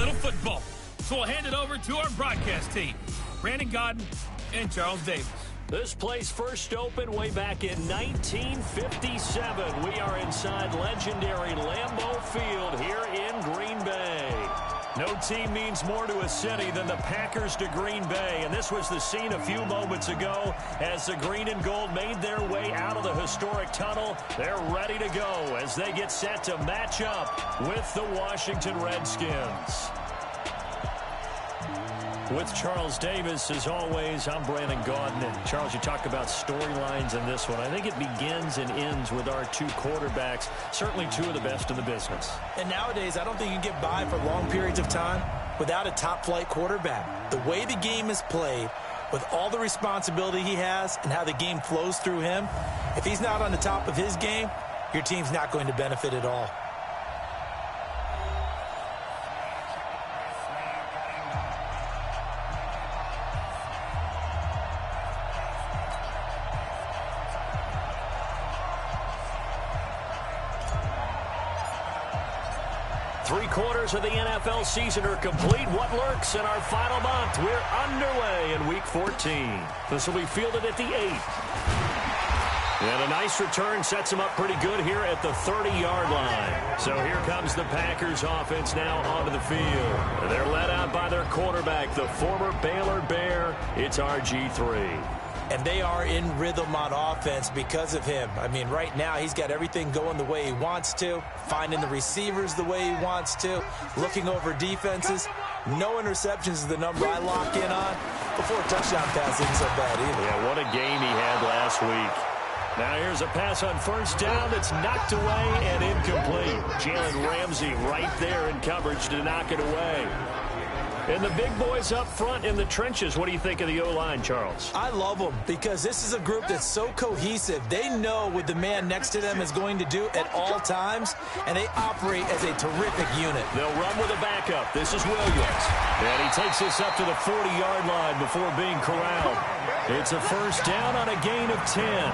little football. So we'll hand it over to our broadcast team, Brandon Godden and Charles Davis. This place first opened way back in 1957. We are inside legendary Lambeau Field here in Green Bay. No team means more to a city than the Packers to Green Bay, and this was the scene a few moments ago as the green and gold made their way out of the historic tunnel. They're ready to go as they get set to match up with the Washington Redskins. With Charles Davis, as always, I'm Brandon Gaudin. And Charles, you talk about storylines in this one. I think it begins and ends with our two quarterbacks, certainly two of the best in the business. And nowadays, I don't think you can get by for long periods of time without a top-flight quarterback. The way the game is played, with all the responsibility he has and how the game flows through him, if he's not on the top of his game, your team's not going to benefit at all. Three-quarters of the NFL season are complete. What lurks in our final month? We're underway in Week 14. This will be fielded at the 8. And a nice return sets them up pretty good here at the 30-yard line. So here comes the Packers offense now onto the field. They're led out by their quarterback, the former Baylor Bear. It's RG3. And they are in rhythm on offense because of him. I mean, right now, he's got everything going the way he wants to, finding the receivers the way he wants to, looking over defenses. No interceptions is the number I lock in on. Before a touchdown pass isn't so bad either. Yeah, what a game he had last week. Now here's a pass on first down that's knocked away and incomplete. Jalen Ramsey right there in coverage to knock it away. And the big boys up front in the trenches, what do you think of the O-line, Charles? I love them because this is a group that's so cohesive. They know what the man next to them is going to do at all times, and they operate as a terrific unit. They'll run with a backup. This is Williams. And he takes this up to the 40-yard line before being corralled. It's a first down on a gain of 10.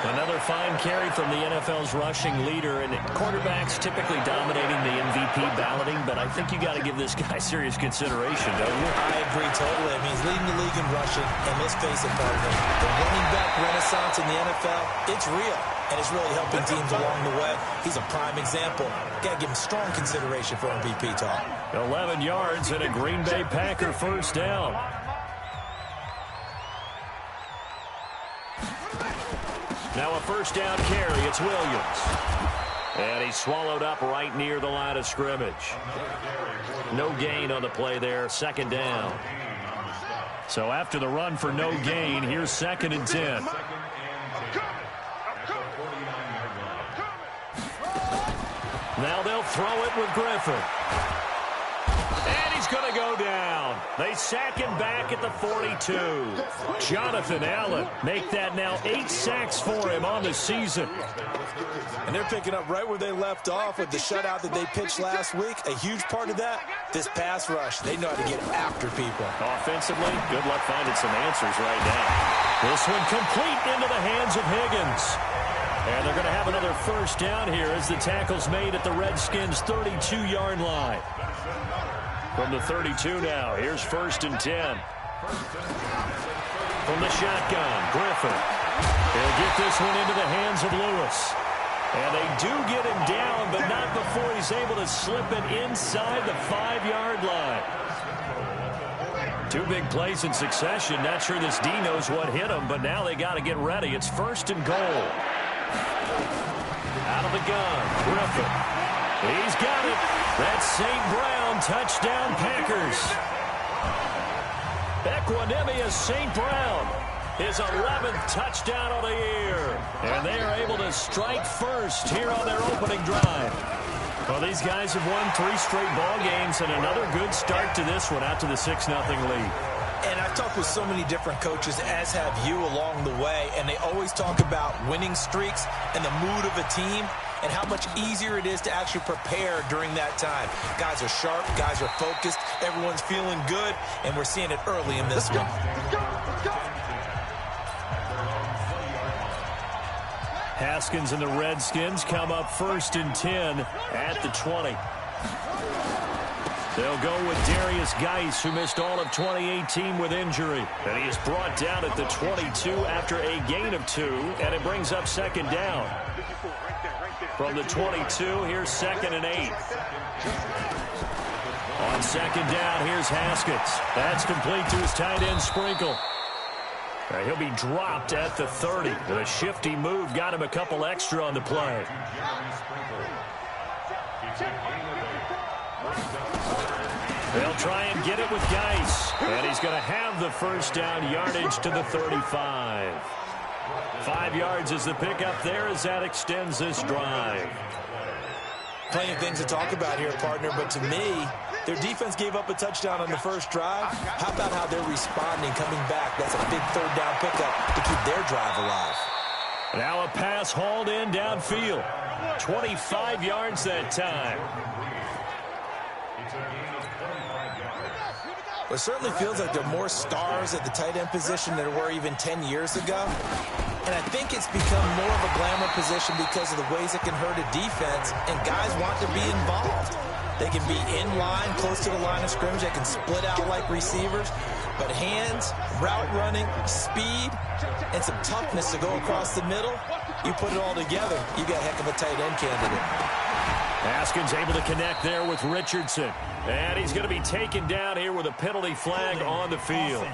Another fine carry from the NFL's rushing leader, and quarterbacks typically dominating the MVP balloting, but I think you got to give this guy serious consideration, don't you? I agree totally. I mean, he's leading the league in rushing, and let's face it, partner, the running back renaissance in the NFL, it's real, and it's really helping teams along the way. He's a prime example. Got to give him strong consideration for MVP talk. 11 yards and a Green Bay Packer first down. Now a first down carry. It's Williams. And he's swallowed up right near the line of scrimmage. No gain on the play there. Second down. So after the run for no gain, here's 2nd and 10. Now they'll throw it with Griffin. And he's going to go down. They sack him back at the 42. Jonathan Allen make that now 8 sacks for him on the season. And they're picking up right where they left off with the shutout that they pitched last week. A huge part of that, this pass rush. They know how to get after people. Offensively, good luck finding some answers right now. This one complete into the hands of Higgins. And they're going to have another first down here as the tackle's made at the Redskins' 32-yard line. From the 32 now, here's 1st and 10. From the shotgun, Griffin. He'll get this one into the hands of Lewis. And they do get him down, but not before he's able to slip it inside the 5-yard line. 2 big plays in succession. Not sure this D knows what hit him, but now they got to get ready. It's 1st and goal. Out of the gun, Griffin. He's got it. That's St. Brown, touchdown Packers. Equanimous St. Brown, his 11th touchdown of the year. And they are able to strike first here on their opening drive. Well, these guys have won 3 straight ball games and another good start to this one out to the 6-0 lead. And I've talked with so many different coaches, as have you along the way, and they always talk about winning streaks and the mood of a team and how much easier it is to actually prepare during that time. Guys are sharp, guys are focused, everyone's feeling good, and we're seeing it early in this one. Haskins and the Redskins come up 1st and 10 at the 20. They'll go with Darius Geis, who missed all of 2018 with injury. And he is brought down at the 22 after a gain of 2, and it brings up second down. From the 22, here's 2nd and 8. On second down, here's Haskins. That's complete to his tight end, Sprinkle. He'll be dropped at the 30. The shifty move got him a couple extra on the play. They'll try and get it with Geis. And he's going to have the first down, yardage to the 35. 5 yards is the pickup there as that extends this drive. Plenty of things to talk about here, partner, but to me, their defense gave up a touchdown on the first drive. How about how they're responding, coming back? That's a big third down pickup to keep their drive alive. Now a pass hauled in downfield. 25 yards that time. Well, it certainly feels like there are more stars at the tight end position than there were even 10 years ago. And I think it's become more of a glamour position because of the ways it can hurt a defense, and guys want to be involved. They can be in line, close to the line of scrimmage. They can split out like receivers. But hands, route running, speed, and some toughness to go across the middle, you put it all together, you got a heck of a tight end candidate. Haskins able to connect there with Richardson. And he's going to be taken down here with a penalty flag on the field.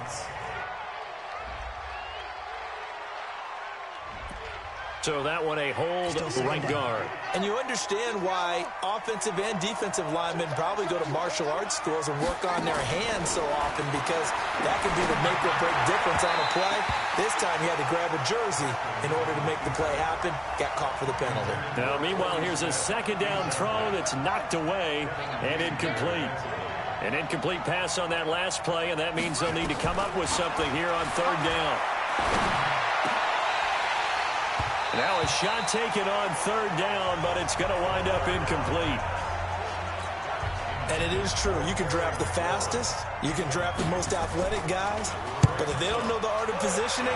So that one a hold right guard. And you understand why offensive and defensive linemen probably go to martial arts schools and work on their hands so often, because that can be the make or break difference on a play. This time he had to grab a jersey in order to make the play happen. Got caught for the penalty. Now meanwhile, here's a second down throw that's knocked away and incomplete. An incomplete pass on that last play, and that means they'll need to come up with something here on third down. Now a shot taken on third down, but it's going to wind up incomplete. And it is true. You can draft the fastest. You can draft the most athletic guys. But if they don't know the art of positioning,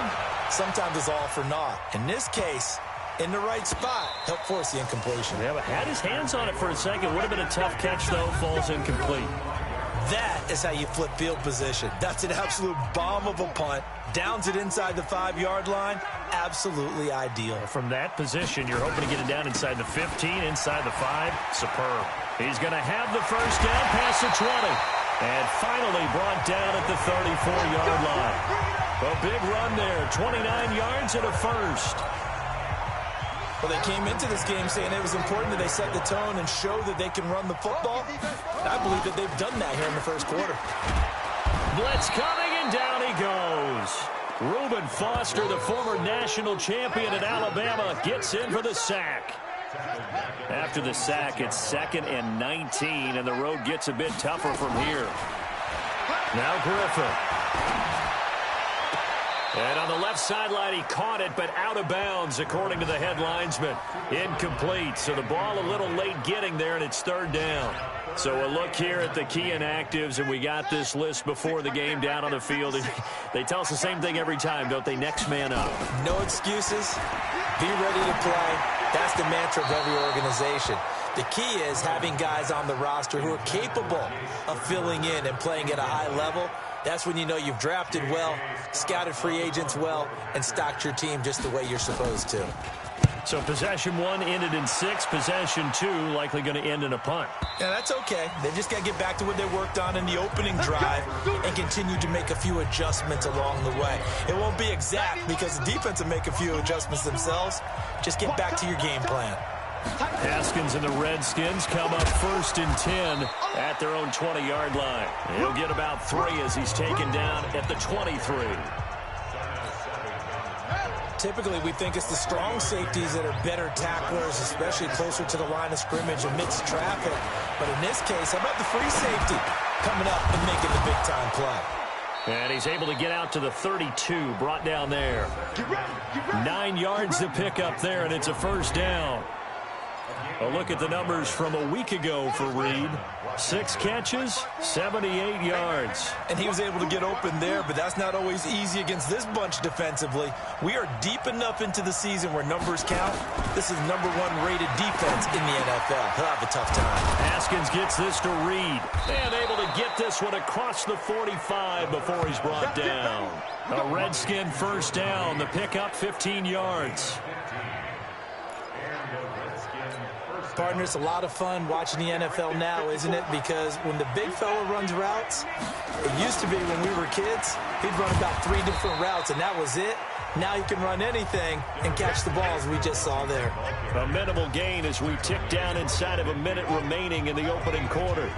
sometimes it's all for naught. In this case, in the right spot, helped force the incompletion. Yeah, but had his hands on it for a second. Would have been a tough catch, though. Falls incomplete. That is how you flip field position. That's an absolute bomb of a punt. Downs it inside the 5-yard line. Absolutely ideal. From that position, you're hoping to get it down inside the 15, inside the 5. Superb. He's going to have the first down past the 20. And finally brought down at the 34-yard line. A big run there. 29 yards and a first. Well, they came into this game saying it was important that they set the tone and show that they can run the football. I believe that they've done that here in the first quarter. Blitz coming, and down he goes. Reuben Foster, the former national champion at Alabama, gets in for the sack. After the sack, it's 2nd and 19, and the road gets a bit tougher from here. Now Griffin. And on the left sideline, he caught it, but out of bounds, according to the head linesman. Incomplete, so the ball a little late getting there, and it's third down. So a look here at the key inactives, and we got this list before the game down on the field. They tell us the same thing every time, don't they? Next man up. No excuses. Be ready to play. That's the mantra of every organization. The key is having guys on the roster who are capable of filling in and playing at a high level. That's when you know you've drafted well, scouted free agents well, and stocked your team just the way you're supposed to. So possession 1 ended in 6. Possession 2 likely going to end in a punt. Yeah, that's okay. They just got to get back to what they worked on in the opening drive and continue to make a few adjustments along the way. It won't be exact because the defense will make a few adjustments themselves. Just get back to your game plan. Haskins and the Redskins come up 1st and 10 at their own 20-yard line. He'll get about 3 as he's taken down at the 23. Typically, we think it's the strong safeties that are better tacklers, especially closer to the line of scrimmage amidst traffic. But in this case, how about the free safety coming up and making the big-time play? And he's able to get out to the 32, brought down there. 9 yards to pick up there, and it's a first down. A look at the numbers from a week ago for Reed. 6 catches, 78 yards. And he was able to get open there, but that's not always easy against this bunch defensively. We are deep enough into the season where numbers count. This is #1 rated defense in the NFL. He'll have a tough time. Haskins gets this to Reed. And able to get this one across the 45 before he's brought down. A Redskin first down. The pickup, 15 yards. Partner, it's a lot of fun watching the NFL now, isn't it? Because when the big fella runs routes, it used to be when we were kids, he'd run about 3 different routes, and that was it. Now he can run anything and catch the balls we just saw there. A minimal gain as we tick down inside of a minute remaining in the opening quarter.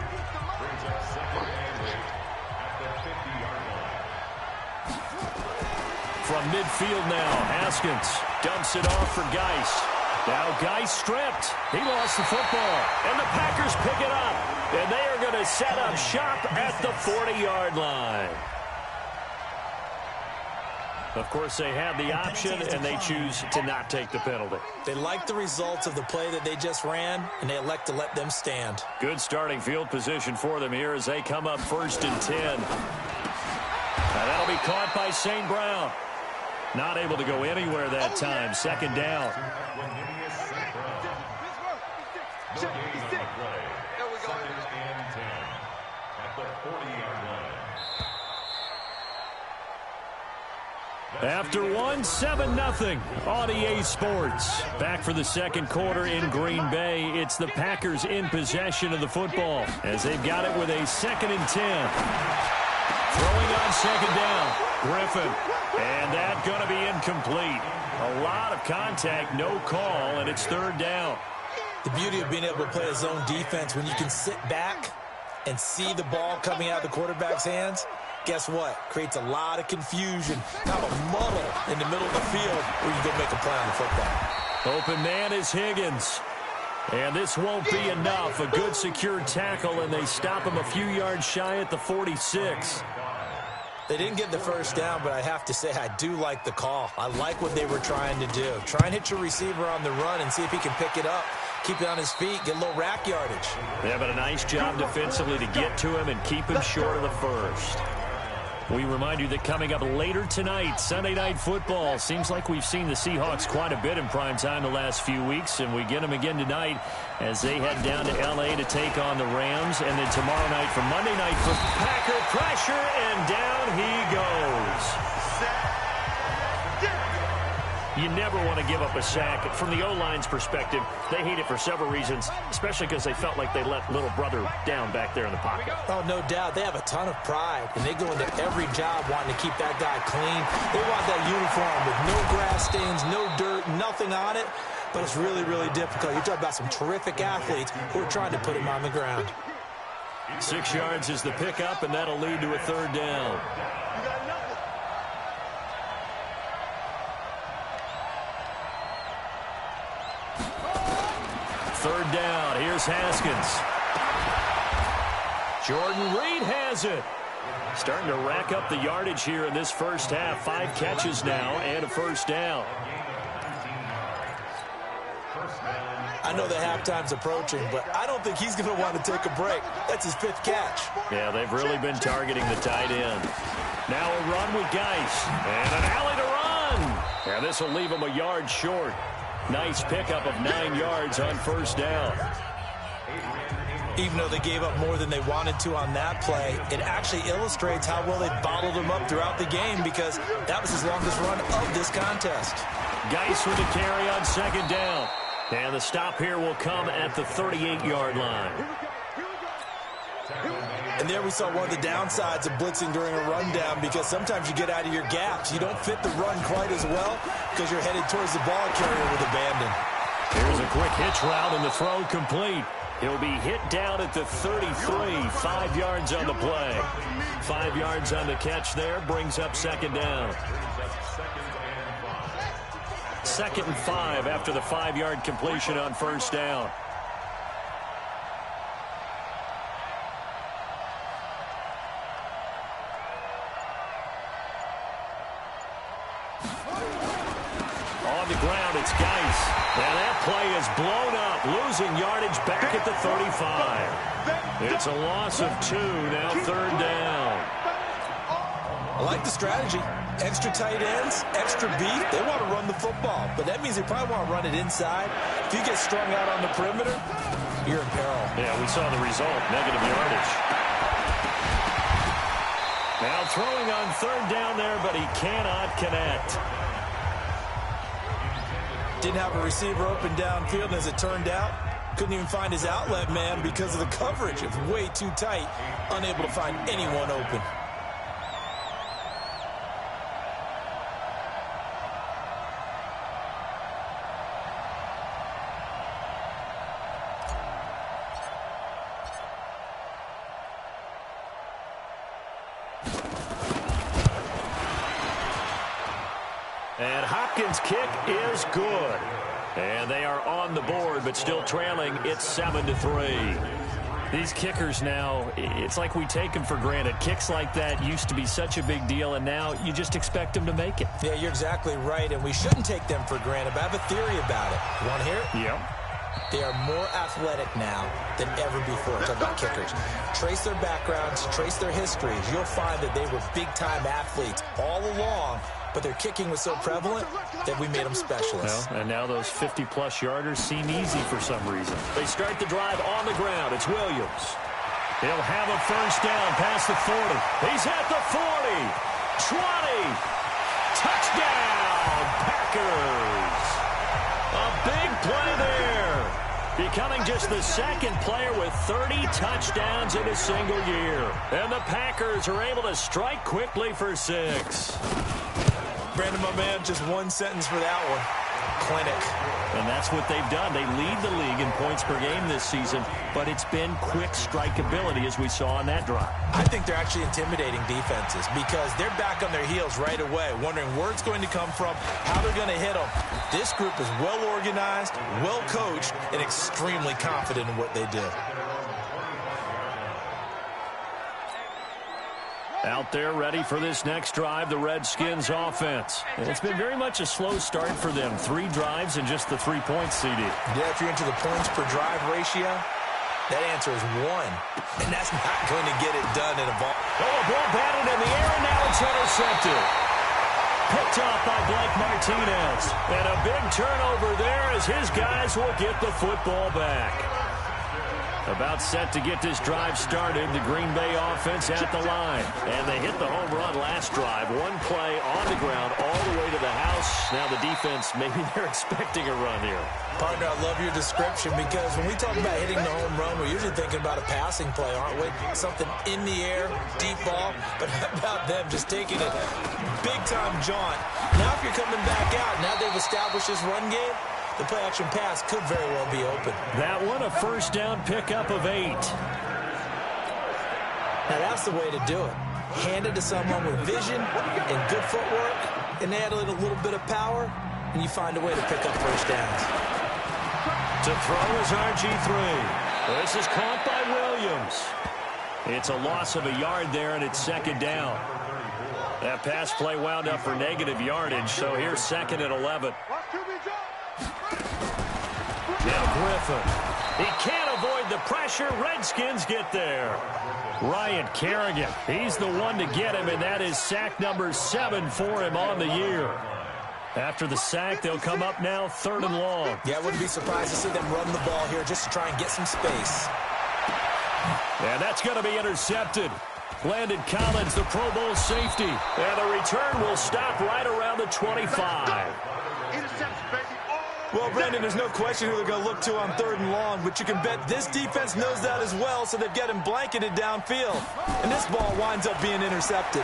From midfield now, Haskins dumps it off for Geis. Now Geis stripped. He lost the football. And the Packers pick it up. And they are going to set up shop at the 40-yard line. Of course, they have the option, and they choose to not take the penalty. They like the results of the play that they just ran, and they elect to let them stand. Good starting field position for them here as they come up 1st and 10. Now that'll be caught by St. Brown. Not able to go anywhere that time. 2nd down. After one, 7-0 on EA Sports. Back for the 2nd quarter in Green Bay. It's the Packers in possession of the football as they've got it with a 2nd and 10. Throwing on 2nd down. Griffin. And that's going to be incomplete. A lot of contact, no call, and it's 3rd down. The beauty of being able to play a zone defense when you can sit back and see the ball coming out of the quarterback's hands, guess what? Creates a lot of confusion, kind of a muddle in the middle of the field where you go make a play on the football. Open man is Higgins. And this won't be enough. A good secured tackle, and they stop him a few yards shy at the 46. They didn't get the 1st down, but I have to say I do like the call. I like what they were trying to do. Try and hit your receiver on the run and see if he can pick it up. Keep it on his feet, get a little rack yardage. They have a nice job defensively to get to him and keep him short of the 1st. We remind you that coming up later tonight, Sunday Night Football. Seems like we've seen the Seahawks quite a bit in prime time the last few weeks, and we get them again tonight as they head down to L.A. to take on the Rams. And then tomorrow night for Monday Night for Packer pressure, and down he goes. You never want to give up a sack. From the O-line's perspective, they hate it for several reasons, especially because they felt like they let little brother down back there in the pocket. Oh, no doubt. They have a ton of pride, and they go into every job wanting to keep that guy clean. They want that uniform with no grass stains, no dirt, nothing on it, but it's really, really difficult. You're talking about some terrific athletes who are trying to put him on the ground. 6 yards is the pickup, and that'll lead to a 3rd down. Third down. Here's Haskins. Jordan Reed has it. Starting to rack up the yardage here in this first half. 5 catches now and a 1st down. I know the halftime's approaching, but I don't think he's going to want to take a break. That's his 5th catch. Yeah, they've really been targeting the tight end. Now a run with Geis. And an alley to run. And this will leave him a yard short. Nice pickup of 9 yards on 1st down. Even though they gave up more than they wanted to on that play, it actually illustrates how well they bottled him up throughout the game, because that was his longest run of this contest. Geis with a carry on 2nd down. And the stop here will come at the 38-yard line. And there we saw one of the downsides of blitzing during a rundown, because sometimes you get out of your gaps. You don't fit the run quite as well because you're headed towards the ball carrier with abandon. Here's a quick hitch route, and the throw complete. He'll be hit down at the 33, 5 yards on the play. 5 yards on the catch there, brings up 2nd down. 2nd and 5 after the 5-yard completion on 1st down. On to ground. It's Geis. And that play is blown up, losing yardage back at the 35. It's a loss of 2, now third down. I like the strategy. Extra tight ends, extra beef. They want to run the football, but that means they probably want to run it inside. If you get strung out on the perimeter, you're in peril. Yeah, we saw the result, negative yardage. Now throwing on third down there, but he cannot connect. Didn't have a receiver open downfield, and as it turned out, couldn't even find his outlet man because of the coverage. It was way too tight, unable to find anyone open. And Hopkins' kick is good. And they are on the board, but still trailing. It's 7-3. These kickers now, it's like we take them for granted. Kicks like that used to be such a big deal, and now you just expect them to make it. Yeah, you're exactly right, and we shouldn't take them for granted, but I have a theory about it. You want to hear it? Yep. They are more athletic now than ever before. Talk about kickers. Trace their backgrounds, trace their histories. You'll find that they were big-time athletes all along, but their kicking was so prevalent that we made them specialists. Well, and now those 50-plus yarders seem easy for some reason. They start the drive on the ground. It's Williams. He'll have a first down past the 40. He's at the 40. 20. Touchdown, Packers. A big play there. Becoming just the second player with 30 touchdowns in a single year. And the Packers are able to strike quickly for 6. Brandon, my man, just one sentence for that one. Clinic. And that's what they've done. They lead the league in points per game this season, but it's been quick strikeability as we saw on that drive. I think they're actually intimidating defenses because they're back on their heels right away, wondering where it's going to come from, how they're going to hit them. This group is well organized, well coached, and extremely confident in what they do. Out there ready for this next drive, the Redskins offense. And it's been very much a slow start for them. 3 drives and just the 3 points, CD. Yeah, if you're into the points per drive ratio, that answer is 1. And that's not going to get it done in a ball. Oh, a ball batted in the air, and now it's intercepted. Picked off by Blake Martinez. And a big turnover there as his guys will get the football back. About set to get this drive started, the Green Bay offense at the line. And they hit the home run last drive. One play on the ground all the way to the house. Now the defense, maybe they're expecting a run here. Partner, I love your description because when we talk about hitting the home run, we're usually thinking about a passing play, aren't we? Something in the air, deep ball. But how about them just taking a big-time jaunt? Now if you're coming back out, now they've established this run game, the play-action pass could very well be open. That one, a first down pickup of 8. Now, that's the way to do it. Hand it to someone with vision and good footwork, and add a little bit of power, and you find a way to pick up first downs. To throw is RG3. This is caught by Williams. It's a loss of a yard there, and it's second down. That pass play wound up for negative yardage, so here's second and 11. Now Griffin. He can't avoid the pressure. Redskins get there. Ryan Kerrigan. He's the one to get him, and that is sack number 7 for him on the year. After the sack, they'll come up now 3rd and long. Yeah, I wouldn't be surprised to see them run the ball here just to try and get some space. And that's going to be intercepted. Landon Collins, the Pro Bowl safety. And the return will stop right around the 25. Well, Brandon, there's no question who they're going to look to on 3rd and long, but you can bet this defense knows that as well, so they've got him blanketed downfield. And this ball winds up being intercepted.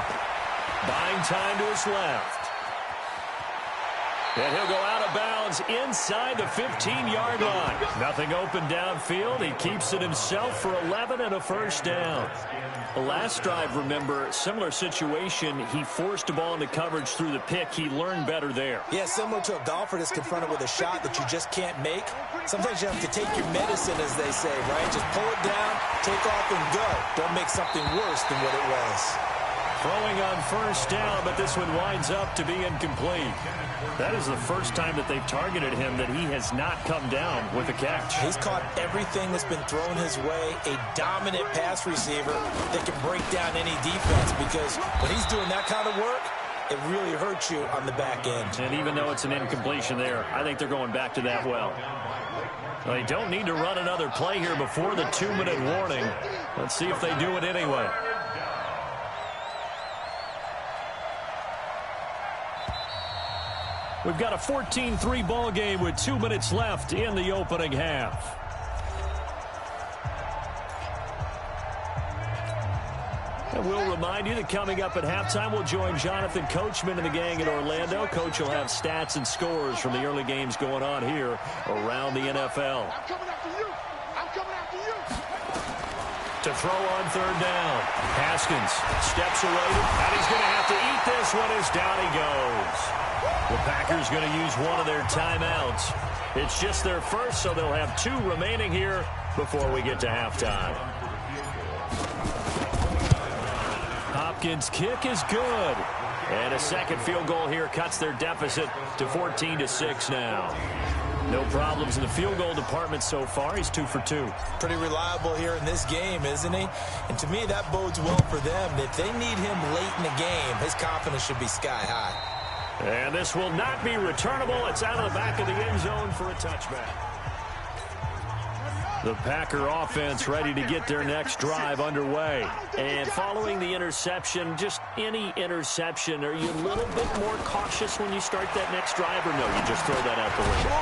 Buying time to his left. And he'll go out of bounds inside the 15-yard line. Nothing open downfield. He keeps it himself for 11 and a first down. The last drive, remember, similar situation. He forced a ball into coverage through the pick. He learned better there. Yeah, similar to a golfer that's confronted with a shot that you just can't make. Sometimes you have to take your medicine, as they say, right? Just pull it down, take off, and go. Don't make something worse than what it was. Throwing on first down, but this one winds up to be incomplete. That is the first time that they've targeted him that he has not come down with a catch. He's caught everything that's been thrown his way. A dominant pass receiver that can break down any defense, because when he's doing that kind of work, it really hurts you on the back end. And even though it's an incompletion there, I think they're going back to that well. They don't need to run another play here before the 2-minute warning. Let's see if they do it anyway. We've got a 14-3 ball game with 2 minutes left in the opening half. And we'll remind you that coming up at halftime, we'll join Jonathan Coachman and the gang in Orlando. Coach will have stats and scores from the early games going on here around the NFL. I'm coming after you. I'm coming after you. To throw on third down. Haskins steps away, and he's going to have to eat this one as down he goes. The Packers going to use one of their timeouts. It's just their first, so they'll have 2 remaining here before we get to halftime. Hopkins' kick is good. And a second field goal here cuts their deficit to 14-6 now. No problems in the field goal department so far. He's 2 for 2. Pretty reliable here in this game, isn't he? And to me, that bodes well for them. If they need him late in the game, his confidence should be sky high. And this will not be returnable. It's out of the back of the end zone for a touchback. The Packer offense ready to get their next drive underway. And following the interception, just any interception, are you a little bit more cautious when you start that next drive, or no, you just throw that out the window?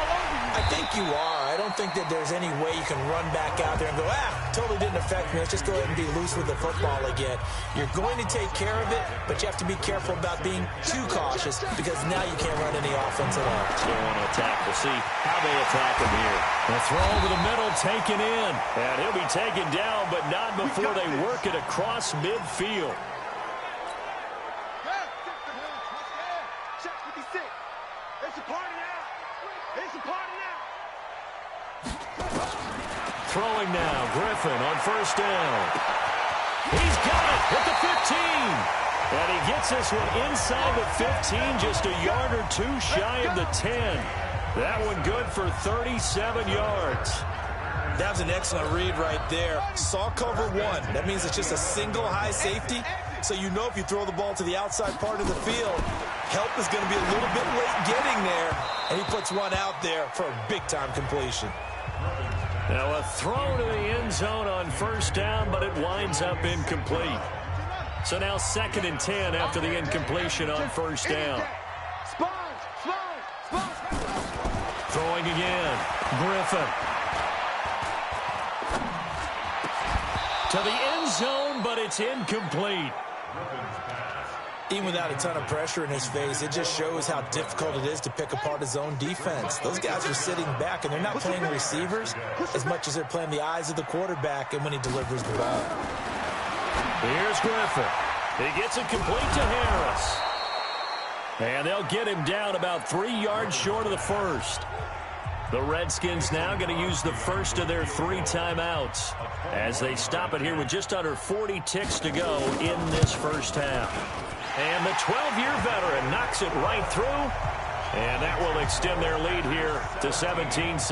I think you are. I don't think that there's any way you can run back out there and go, totally didn't affect me. Let's just go ahead and be loose with the football again. You're going to take care of it, but you have to be careful about being too cautious, because now you can't run any offense at all. They want to attack. We'll see how they attack him here. The throw over the middle taken in. And he'll be taken down, but not before they work it across midfield. Check 56. It's a party now. It's a party now. Throwing now, Griffin on first down. He's got it at the 15. And he gets this one inside the 15, just a yard or 2 shy of the 10. That one good for 37 yards. That was an excellent read right there. Saw cover 1. That means it's just a single high safety. So you know if you throw the ball to the outside part of the field, help is going to be a little bit late getting there. And he puts one out there for a big-time completion. Now a throw to the end zone on first down, but it winds up incomplete. So now 2nd and 10 after the incompletion on first down. Throwing again. Griffin. To the end zone, but it's incomplete. Even without a ton of pressure in his face, it just shows how difficult it is to pick apart his own defense. Those guys are sitting back, and they're not playing receivers as much as they're playing the eyes of the quarterback and when he delivers the ball. Here's Griffin. He gets it complete to Harris. And they'll get him down about 3 yards short of the first. The Redskins now going to use the first of their 3 timeouts as they stop it here with just under 40 ticks to go in this first half. And the 12-year veteran knocks it right through, and that will extend their lead here to 17-6.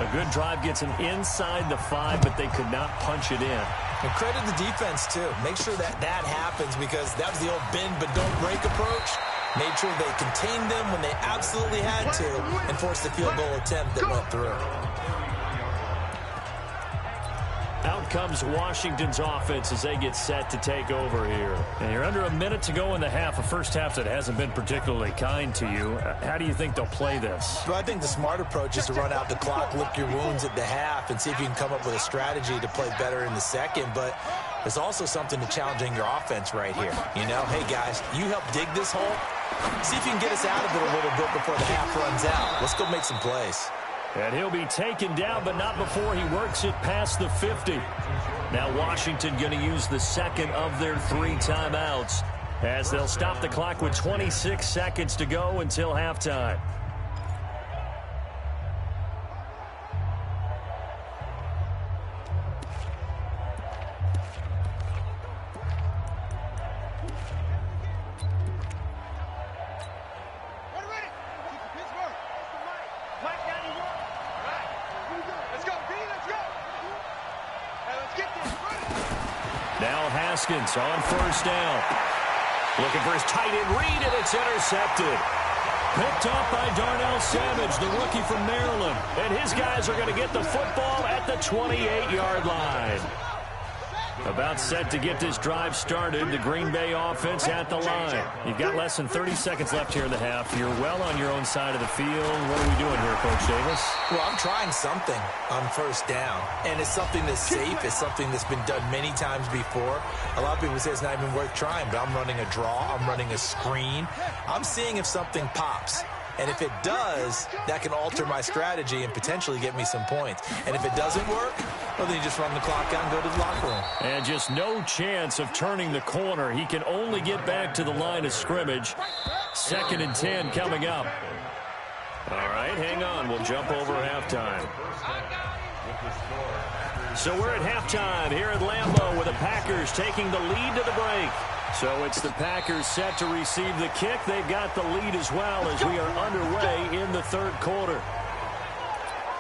A good drive gets them inside the 5, but they could not punch it in. And credit the defense, too. Make sure that that happens, because that was the old bend but don't break approach. Made sure they contained them when they absolutely had to and forced the field goal attempt that went through. Out comes Washington's offense as they get set to take over here. And you're under a minute to go in the half, a first half that hasn't been particularly kind to you. How do you think they'll play this? Well, I think the smart approach is to run out the clock, lick your wounds at the half, and see if you can come up with a strategy to play better in the second. But there's also something to challenging your offense right here. You know, hey, guys, you help dig this hole. See if you can get us out of it a little bit before the half runs out. Let's go make some plays. And he'll be taken down, but not before he works it past the 50. Now Washington going to use the second of their 3 timeouts as they'll stop the clock with 26 seconds to go until halftime. Now Haskins on first down. Looking for his tight end read, and it's intercepted. Picked off by Darnell Savage, the rookie from Maryland. And his guys are going to get the football at the 28-yard line. About set to get this drive started. The Green Bay offense at the line. You've got less than 30 seconds left here in the half. You're well on your own side of the field. What are we doing here, Coach Davis? Well, I'm trying something on first down, and it's something that's safe. It's something that's been done many times before. A lot of people say it's not even worth trying, but I'm running a draw. I'm running a screen. I'm seeing if something pops. And if it does, that can alter my strategy and potentially get me some points. And if it doesn't work, well, then you just run the clock out and go to the locker room. And just no chance of turning the corner. He can only get back to the line of scrimmage. 2nd and 10 coming up. All right, hang on. We'll jump over halftime. So we're at halftime here at Lambeau with the Packers taking the lead to the break. So it's the Packers set to receive the kick. They've got the lead as well as we are underway in the third quarter.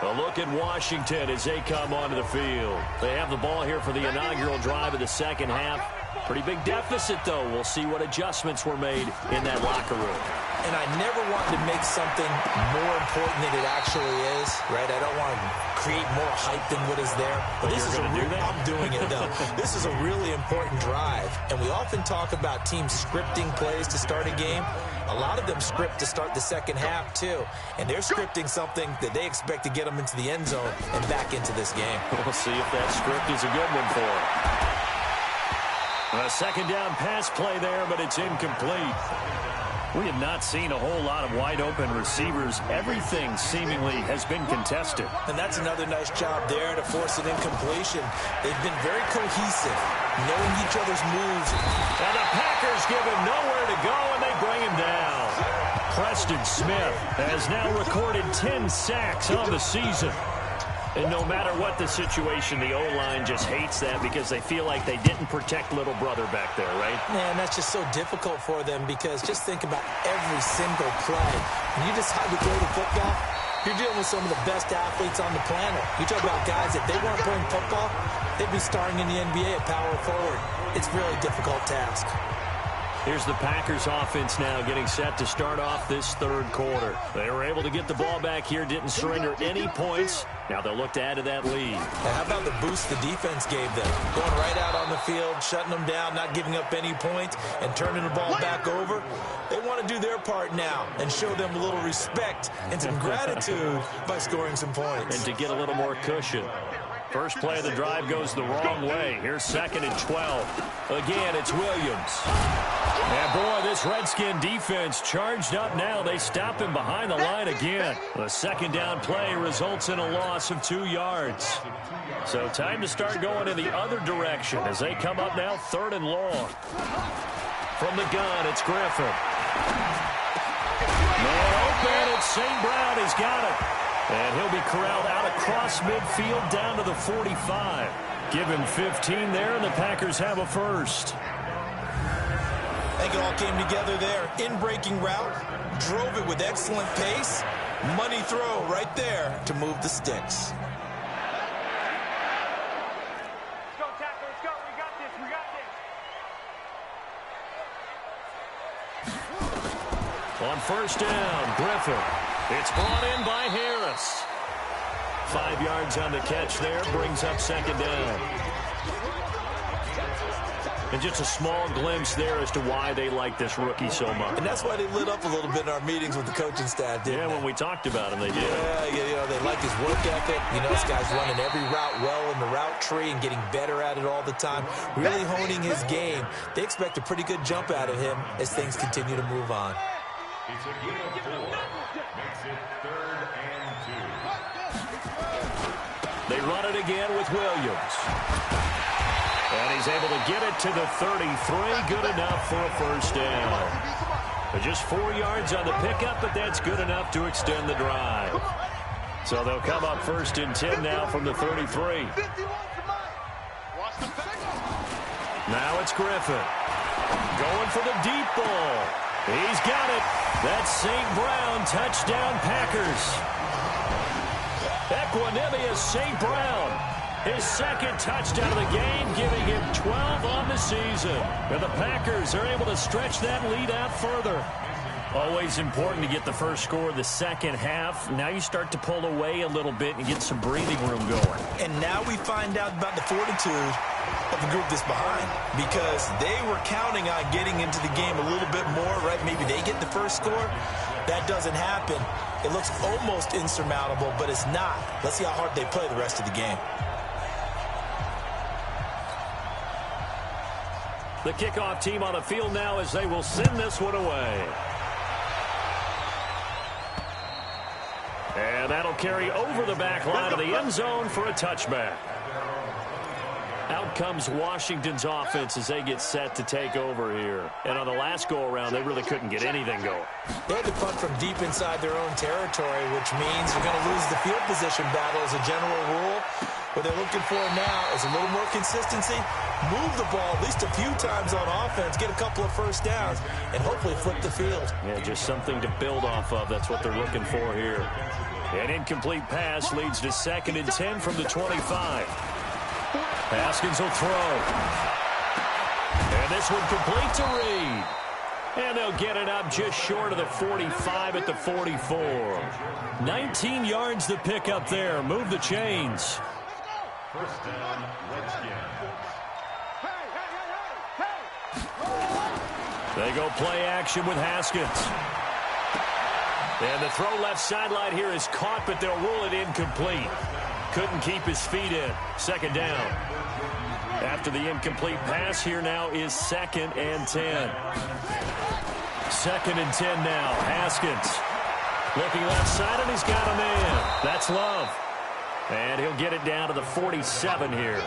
A look at Washington as they come onto the field. They have the ball here for the inaugural drive of the second half. Pretty big deficit, though. We'll see what adjustments were made in that locker room. And I never want to make something more important than it actually is, right? I don't want to create more hype than what is there. But this is I'm doing it, though. This is a really important drive. And we often talk about teams scripting plays to start a game. A lot of them script to start the second half, too. And they're scripting something that they expect to get them into the end zone and back into this game. We'll see if that script is a good one for them. A second down pass play there, but it's incomplete. We have not seen a whole lot of wide-open receivers. Everything seemingly has been contested. And that's another nice job there to force an incompletion. They've been very cohesive, knowing each other's moves. And the Packers give him nowhere to go, and they bring him down. Preston Smith has now recorded 10 sacks on the season. And no matter what the situation, the O-line just hates that because they feel like they didn't protect little brother back there, right? Man, that's just so difficult for them because just think about every single play. When you decide to throw the football, you're dealing with some of the best athletes on the planet. You talk about guys, if they weren't playing football, they'd be starring in the NBA at power forward. It's a really difficult task. Here's the Packers offense now getting set to start off this third quarter. They were able to get the ball back here, didn't surrender any points. Now they'll look to add to that lead. Now how about the boost the defense gave them? Going right out on the field, shutting them down, not giving up any points, and turning the ball back over. They want to do their part now and show them a little respect and some gratitude by scoring some points. And to get a little more cushion. First play of the drive goes the wrong way. Here's 2nd and 12. Again, it's Williams. And boy, this Redskin defense charged up now. They stop him behind the line again. The second down play results in a loss of 2 yards. So time to start going in the other direction as they come up now 3rd and long. From the gun, it's Griffin. Man open, it's St. Brown. He's got it. And he'll be corralled out across midfield down to the 45. Give him 15 there, and the Packers have a first. I think it all came together there. In-breaking route, drove it with excellent pace. Money throw right there to move the sticks. Let's go, tackle. Let's go. We got this. We got this. On first down, Griffin. It's brought in by Harris. 5 yards on the catch there, brings up 2nd down. And just a small glimpse there as to why they like this rookie so much. And that's why they lit up a little bit in our meetings with the coaching staff, didn't they? When we talked about him, they did. Yeah, they like his work ethic. You know, this guy's running every route well in the route tree and getting better at it all the time, really honing his game. They expect a pretty good jump out of him as things continue to move on. It's a gain of 4. Makes it 3rd and 2. They run it again with Williams. And he's able to get it to the 33. Good enough for a first down. Just 4 yards on the pickup, but that's good enough to extend the drive. So they'll come up 1st and 10 now from the 33. Now it's Griffin. Going for the deep ball. He's got it. That's St. Brown. Touchdown, Packers. Equanimous St. Brown. His second touchdown of the game, giving him 12 on the season. And the Packers are able to stretch that lead out further. Always important to get the first score of the second half. Now you start to pull away a little bit and get some breathing room going. And now we find out about the fortitude of the group that's behind, because they were counting on getting into the game a little bit more, right? Maybe they get the first score. That doesn't happen. It looks almost insurmountable, but it's not. Let's see how hard they play the rest of the game. The kickoff team on the field now as they will send this one away. And that'll carry over the back line of the end zone for a touchback. Out comes Washington's offense as they get set to take over here. And on the last go-around, they really couldn't get anything going. They had to punt from deep inside their own territory, which means you're going to lose the field position battle as a general rule. What they're looking for now is a little more consistency, move the ball at least a few times on offense, get a couple of first downs, and hopefully flip the field. Yeah, just something to build off of. That's what they're looking for here. An incomplete pass leads to 2nd and 10 from the 25. Haskins will throw. And this one complete to Reed. And they'll get it up just short of the 45 at the 44. 19 yards to pick up there. Move the chains. First down, Redskins. They go play action with Haskins. And the throw left sideline here is caught, but they'll rule it incomplete. Couldn't keep his feet in. 2nd down. After the incomplete pass, here now is 2nd and 10. 2nd and 10 now. Haskins looking left side, and he's got a man. That's Love. And he'll get it down to the 47 here.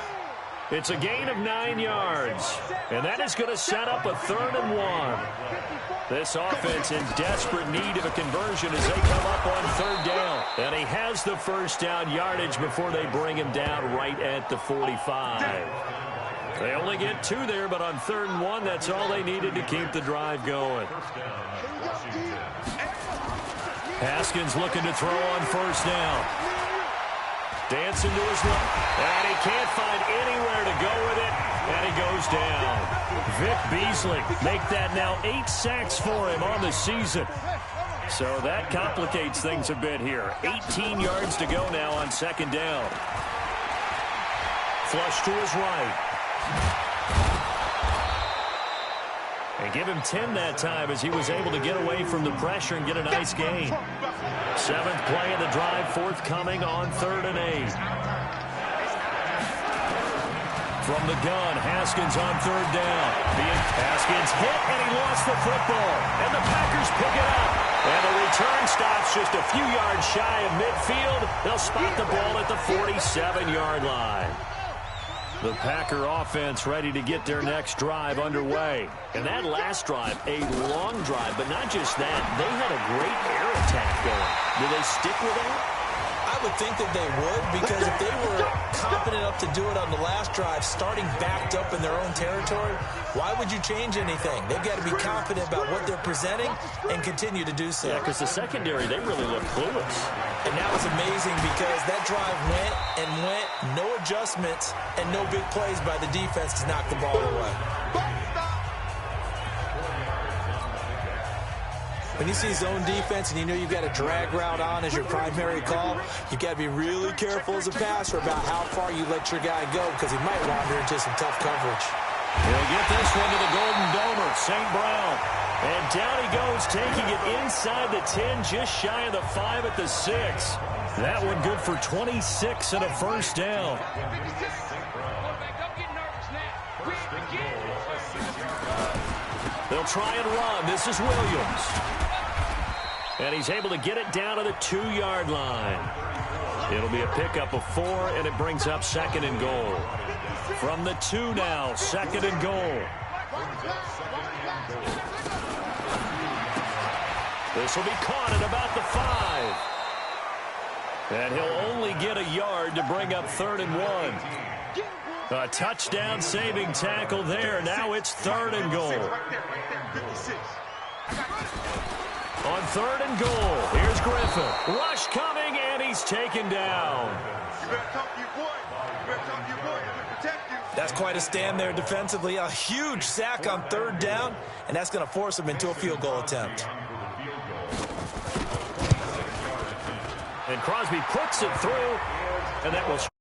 It's a gain of 9 yards. And that is going to set up a 3rd and 1. This offense in desperate need of a conversion as they come up on 3rd down. And he has the first down yardage before they bring him down right at the 45. They only get 2 there, but on 3rd and 1, that's all they needed to keep the drive going. Haskins looking to throw on 1st down. Dancing to his left, and he can't find anywhere to go with it, and he goes down. Vic Beasley make that now 8 sacks for him on the season. So that complicates things a bit here. 18 yards to go now on 2nd down. Flush to his right. And give him 10 that time as he was able to get away from the pressure and get a nice gain. 7th play of the drive, forthcoming on 3rd and 8. From the gun, Haskins on 3rd down. Haskins hit, and he lost the football. And the Packers pick it up. And the return stops just a few yards shy of midfield. They'll spot the ball at the 47-yard line. The Packer offense ready to get their next drive underway. And that last drive, a long drive, but not just that. They had a great air attack going. Do they stick with that? I would think that they would, because if they were confident enough to do it on the last drive, starting backed up in their own territory, why would you change anything? They've got to be confident about what they're presenting and continue to do so. Yeah, because the secondary, they really look clueless. And that was amazing because that drive went and went, no adjustments, and no big plays by the defense to knock the ball away. When you see zone defense and you know you've got a drag route on as your primary call, you've got to be really careful as a passer about how far you let your guy go, because he might wander into some tough coverage. He'll get this one to the Golden Domer, St. Brown. And down he goes, taking it inside the 10, just shy of the 5 at the 6. That one good for 26 and a first down. They'll try and run. This is Williams. And he's able to get it down to the 2-yard line. It'll be a pickup of 4, and it brings up 2nd and goal. From the 2 now, 2nd and goal. This will be caught at about the 5. And he'll only get a yard to bring up 3rd and 1. A touchdown saving tackle there. Now it's 3rd and goal. On 3rd and goal, here's Griffin. Rush coming, and he's taken down. That's quite a stand there defensively. A huge sack on third down, and that's going to force them into a field goal attempt. And Crosby puts it through, and that will...